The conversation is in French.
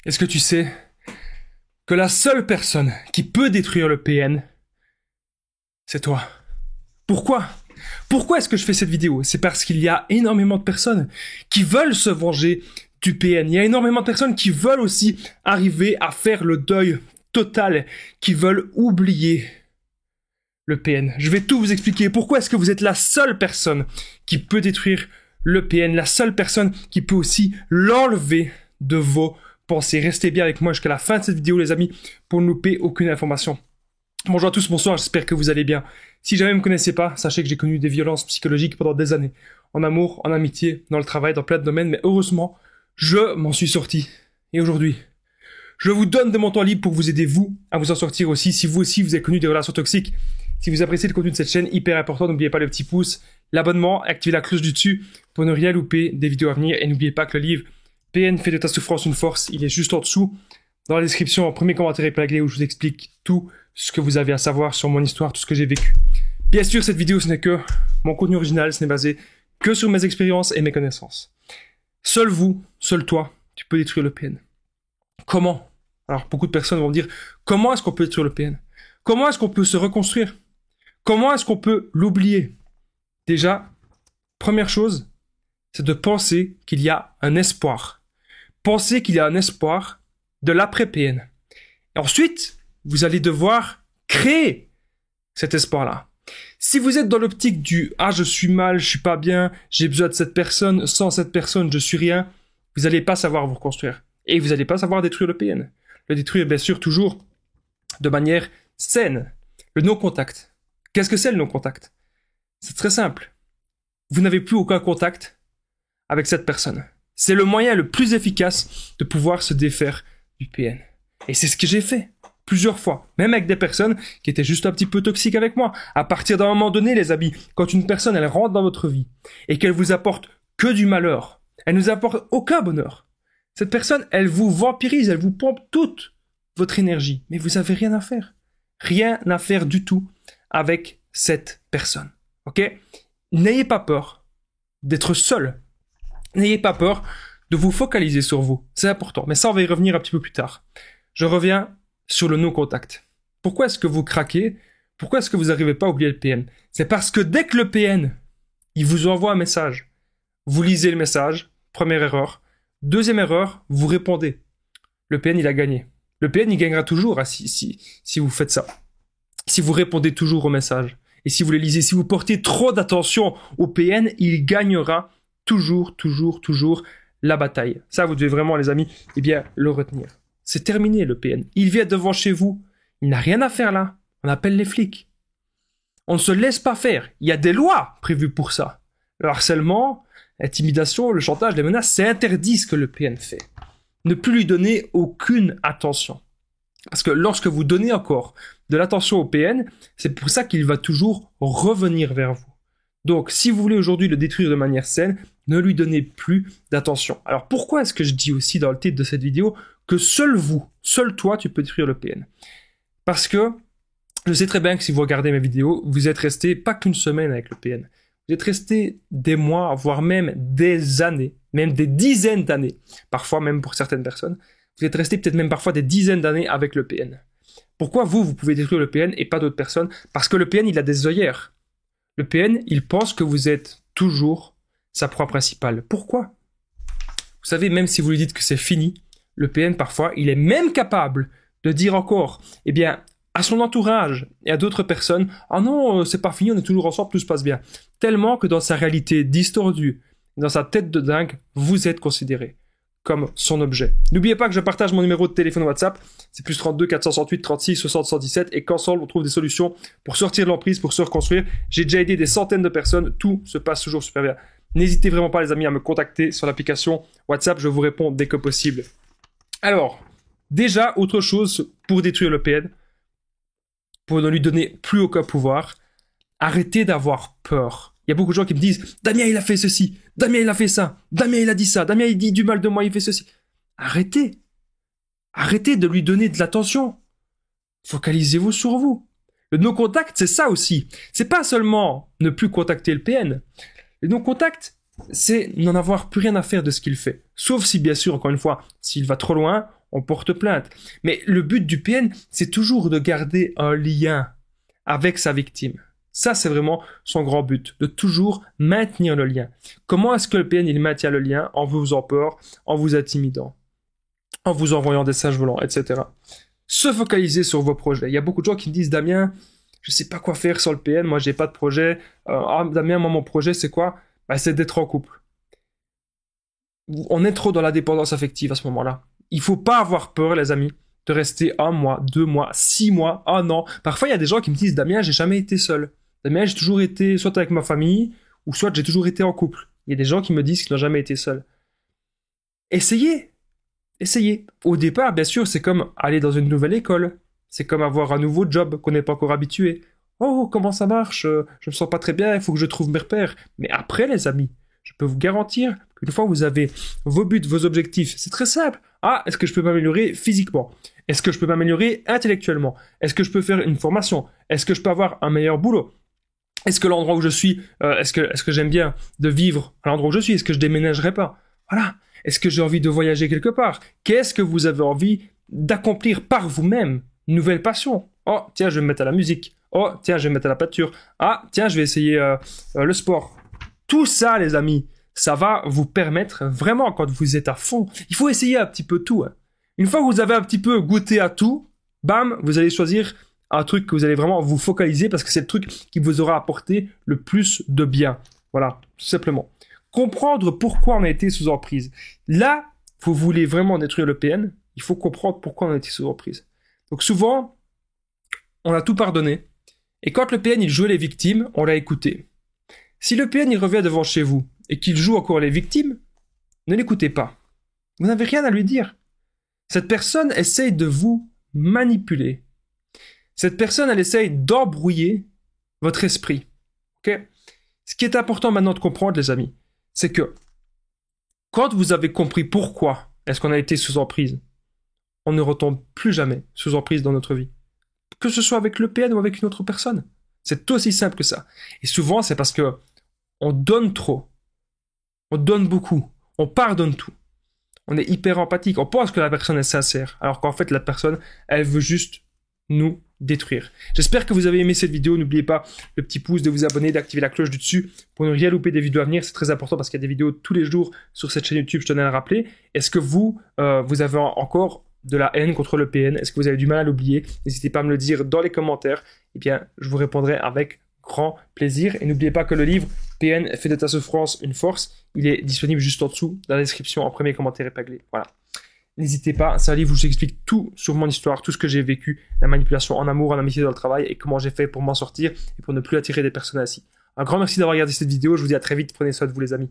Est-ce que tu sais que la seule personne qui peut détruire le PN, c'est toi? Pourquoi? Pourquoi est-ce que je fais cette vidéo? C'est parce qu'il y a énormément de personnes qui veulent se venger du PN. Il y a énormément de personnes qui veulent aussi arriver à faire le deuil total, qui veulent oublier le PN. Je vais tout vous expliquer. Pourquoi est-ce que vous êtes la seule personne qui peut détruire le PN, la seule personne qui peut aussi l'enlever de vos pensez. Restez bien avec moi jusqu'à la fin de cette vidéo, les amis, pour ne louper aucune information. Bonjour à tous, bonsoir, j'espère que vous allez bien. Si jamais vous ne me connaissez pas, sachez que j'ai connu des violences psychologiques pendant des années. En amour, en amitié, dans le travail, dans plein de domaines, mais heureusement, je m'en suis sorti. Et aujourd'hui, je vous donne de mon temps libre pour vous aider, vous, à vous en sortir aussi. Si vous aussi, vous avez connu des relations toxiques, si vous appréciez le contenu de cette chaîne, hyper important, n'oubliez pas le petit pouce, l'abonnement, activez la cloche du dessus pour ne rien louper des vidéos à venir. Et n'oubliez pas que le livre PN fait de ta souffrance une force, il est juste en dessous, dans la description, en premier commentaire épinglé où je vous explique tout ce que vous avez à savoir sur mon histoire, tout ce que j'ai vécu. Bien sûr, cette vidéo, ce n'est que mon contenu original, ce n'est basé que sur mes expériences et mes connaissances. Seul vous, seul toi, tu peux détruire le PN. Comment? Alors, beaucoup de personnes vont me dire, comment est-ce qu'on peut détruire le PN? Comment est-ce qu'on peut se reconstruire? Comment est-ce qu'on peut l'oublier? Déjà, première chose, c'est de penser qu'il y a un espoir. Pensez qu'il y a un espoir de l'après-PN. Et ensuite, vous allez devoir créer cet espoir-là. Si vous êtes dans l'optique du « Ah, je suis mal, je suis pas bien, j'ai besoin de cette personne, sans cette personne, je suis rien », vous n'allez pas savoir vous reconstruire. Et vous n'allez pas savoir détruire le PN. Le détruire, bien sûr, toujours de manière saine. Le non-contact. Qu'est-ce que c'est le non-contact? C'est très simple. Vous n'avez plus aucun contact avec cette personne. C'est le moyen le plus efficace de pouvoir se défaire du PN. Et c'est ce que j'ai fait plusieurs fois, même avec des personnes qui étaient juste un petit peu toxiques avec moi. À partir d'un moment donné, les amis, quand une personne, elle rentre dans votre vie et qu'elle vous apporte que du malheur, elle ne nous apporte aucun bonheur. Cette personne, elle vous vampirise, elle vous pompe toute votre énergie, mais vous n'avez rien à faire. Rien à faire du tout avec cette personne. Ok? N'ayez pas peur d'être seul. N'ayez pas peur de vous focaliser sur vous. C'est important. Mais ça, on va y revenir un petit peu plus tard. Je reviens sur le non-contact. Pourquoi est-ce que vous craquez? Pourquoi est-ce que vous n'arrivez pas à oublier le PN? C'est parce que dès que le PN, il vous envoie un message, vous lisez le message, première erreur. Deuxième erreur, vous répondez. Le PN, il a gagné. Le PN, il gagnera toujours si vous faites ça. Si vous répondez toujours au message. Et si vous les lisez, si vous portez trop d'attention au PN, il gagnera toujours la bataille. Ça, vous devez vraiment, les amis, eh bien, le retenir. C'est terminé, le PN. Il vient devant chez vous. Il n'a rien à faire là. On appelle les flics. On ne se laisse pas faire. Il y a des lois prévues pour ça. Le harcèlement, l'intimidation, le chantage, les menaces, c'est interdit ce que le PN fait. Ne plus lui donner aucune attention. Parce que lorsque vous donnez encore de l'attention au PN, c'est pour ça qu'il va toujours revenir vers vous. Donc, si vous voulez aujourd'hui le détruire de manière saine, ne lui donnez plus d'attention. Alors, pourquoi est-ce que je dis aussi dans le titre de cette vidéo que seul vous, seul toi, tu peux détruire le PN? Parce que je sais très bien que si vous regardez mes vidéos, vous êtes resté pas qu'une semaine avec le PN. Vous êtes resté des mois, voire même des années, même des dizaines d'années, parfois même pour certaines personnes. Vous êtes resté peut-être même parfois des dizaines d'années avec le PN. Pourquoi vous pouvez détruire le PN et pas d'autres personnes? Parce que le PN, il a des œillères. Le PN, il pense que vous êtes toujours sa proie principale. Pourquoi? Vous savez, même si vous lui dites que c'est fini, le PN, parfois, il est même capable de dire encore, eh bien, à son entourage et à d'autres personnes, « Ah non, c'est pas fini, on est toujours ensemble, tout se passe bien. » Tellement que dans sa réalité distordue, dans sa tête de dingue, vous êtes considéré comme son objet. N'oubliez pas que je partage mon numéro de téléphone WhatsApp, c'est plus 32 468 36 60 117 et qu'ensemble on trouve des solutions pour sortir de l'emprise, pour se reconstruire. J'ai déjà aidé des centaines de personnes, tout se passe toujours super bien. N'hésitez vraiment pas les amis à me contacter sur l'application WhatsApp, je vous réponds dès que possible. Alors, déjà autre chose pour détruire le PN, pour ne lui donner plus aucun pouvoir, arrêtez d'avoir peur. Il y a beaucoup de gens qui me disent « Damien, il a fait ceci. Damien, il a fait ça. Damien, il a dit ça. Damien, il dit du mal de moi, il fait ceci. » Arrêtez. Arrêtez de lui donner de l'attention. Focalisez-vous sur vous. Le non-contact, c'est ça aussi. C'est pas seulement ne plus contacter le PN. Le non-contact, c'est n'en avoir plus rien à faire de ce qu'il fait. Sauf si, bien sûr, encore une fois, s'il va trop loin, on porte plainte. Mais le but du PN, c'est toujours de garder un lien avec sa victime. Ça, c'est vraiment son grand but, de toujours maintenir le lien. Comment est-ce que le PN, il maintient le lien? En vous faisant peur, en vous intimidant, en vous envoyant des messages volants, etc. Se focaliser sur vos projets. Il y a beaucoup de gens qui me disent, Damien, je sais pas quoi faire sur le PN, moi j'ai pas de projet. Damien, moi mon projet c'est quoi? C'est d'être en couple. On est trop dans la dépendance affective à ce moment-là. Il faut pas avoir peur, les amis, de rester 1 mois, 2 mois, 6 mois, 1 an. Parfois, il y a des gens qui me disent, Damien, j'ai jamais été seul. Damien, j'ai toujours été soit avec ma famille, ou soit j'ai toujours été en couple. Il y a des gens qui me disent qu'ils n'ont jamais été seuls. Essayez. Au départ, bien sûr, c'est comme aller dans une nouvelle école. C'est comme avoir un nouveau job qu'on n'est pas encore habitué. Oh, comment ça marche? Je me sens pas très bien, il faut que je trouve mes repères. Mais après, les amis, je peux vous garantir qu'une fois que vous avez vos buts, vos objectifs, c'est très simple. Ah, est-ce que je peux m'améliorer physiquement? Est-ce que je peux m'améliorer intellectuellement? Est-ce que je peux faire une formation? Est-ce que je peux avoir un meilleur boulot? Est-ce que l'endroit où je suis, est-ce que j'aime bien de vivre à l'endroit où je suis? Est-ce que je déménagerai pas? Voilà. Est-ce que j'ai envie de voyager quelque part? Qu'est-ce que vous avez envie d'accomplir par vous-même? Une nouvelle passion. Oh, tiens, je vais me mettre à la musique. Oh, tiens, je vais me mettre à la peinture. Ah, tiens, je vais essayer le sport. Tout ça, les amis, ça va vous permettre vraiment, quand vous êtes à fond, il faut essayer un petit peu tout. Hein. Une fois que vous avez un petit peu goûté à tout, bam, vous allez choisir un truc que vous allez vraiment vous focaliser parce que c'est le truc qui vous aura apporté le plus de bien. Voilà, tout simplement. Comprendre pourquoi on a été sous emprise. Là, vous voulez vraiment détruire le PN, il faut comprendre pourquoi on a été sous emprise. Donc souvent, on a tout pardonné. Et quand le PN il jouait les victimes, on l'a écouté. Si le PN il revient devant chez vous et qu'il joue encore les victimes, ne l'écoutez pas. Vous n'avez rien à lui dire. Cette personne essaye de vous manipuler. Cette personne, elle essaye d'embrouiller votre esprit. Okay? Ce qui est important maintenant de comprendre, les amis, c'est que quand vous avez compris pourquoi est-ce qu'on a été sous emprise, on ne retombe plus jamais sous emprise dans notre vie. Que ce soit avec le PN ou avec une autre personne. C'est aussi simple que ça. Et souvent, c'est parce que on donne trop. On donne beaucoup. On pardonne tout. On est hyper empathique. On pense que la personne est sincère. Alors qu'en fait, la personne, elle veut juste nous détruire. J'espère que vous avez aimé cette vidéo. N'oubliez pas le petit pouce, de vous abonner, d'activer la cloche du dessus pour ne rien louper des vidéos à venir. C'est très important parce qu'il y a des vidéos tous les jours sur cette chaîne YouTube. Je tenais à le rappeler. Est-ce que vous avez encore de la haine contre le PN? Est-ce que vous avez du mal à l'oublier? N'hésitez pas à me le dire dans les commentaires. Eh bien, je vous répondrai avec grand plaisir. Et n'oubliez pas que le livre PN fait de ta souffrance une force, il est disponible juste en dessous, dans la description, en premier commentaire épinglé. Voilà. N'hésitez pas, c'est un livre où je vous explique tout sur mon histoire, tout ce que j'ai vécu, la manipulation en amour, en amitié, dans le travail, et comment j'ai fait pour m'en sortir et pour ne plus attirer des personnes ainsi. Un grand merci d'avoir regardé cette vidéo, je vous dis à très vite, prenez soin de vous les amis.